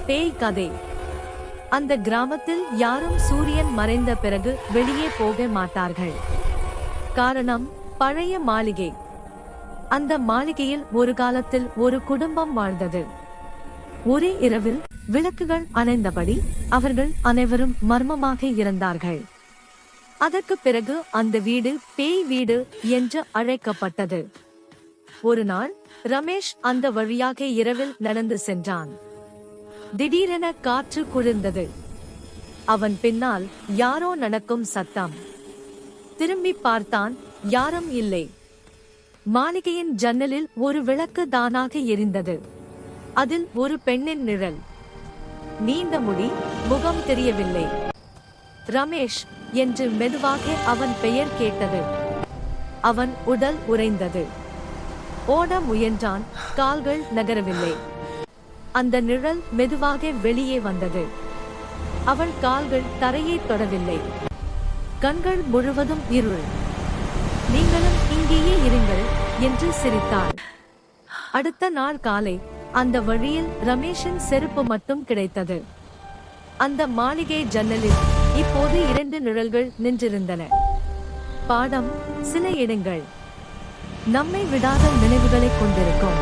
பேய் கதை. அந்த கிராமத்தில் யாரும் சூரியன் மறைந்த பிறகு வெளியே போக மாட்டார்கள். காரணம், பழைய மாளிகை. அந்த மாளிகையில் ஒரு காலத்தில் ஒரு குடும்பம் வாழ்ந்தது. ஒரே இரவில் விளக்குகள் அணைந்தபடி அவர்கள் அனைவரும் மர்மமாக இறந்தார்கள். அதற்கு பிறகு அந்த வீடு பேய் வீடு என்று அழைக்கப்பட்டது. ஒரு நாள் ரமேஷ் அந்த வழியாக இரவில் நடந்து சென்றான். திடீரென காற்று குளிர்ந்தது. அவன் பின்னால் யாரோ நடக்கும் சத்தம். திரும்பி பார்த்தான், யாரும் இல்லை. மாளிகையின் ஜன்னலில் ஒரு விளக்கு தானாக எரிந்தது. அதில் ஒரு பெண்ணின் நிழல். நீண்ட முடி, முகம் தெரியவில்லை. ரமேஷ் என்று மெதுவாக அவன் பெயர் கேட்டது. அவன் உடல் உறைந்தது. ஓட முயன்றான், கால்கள் நகரவில்லை. அந்த நிழல் மெதுவாக வெளியே வந்தது. அவள் கால்கள் தரையை தொடவில்லை. கண்கள் முழுவதும் இருள். நீங்களும் இங்கேயே இருங்கள் என்று சிரித்தாள். அடுத்த நாள் காலை அந்த வழியில் ரமேஷின் செருப்பு மட்டும் கிடைத்தது. அந்த மாளிகை ஜன்னலில் இப்போது 2 நிழல்கள் நின்றிருந்தன. பாடம், சில இடங்கள் நம்மை விடாத நினைவுகளை கொண்டிருக்கும்.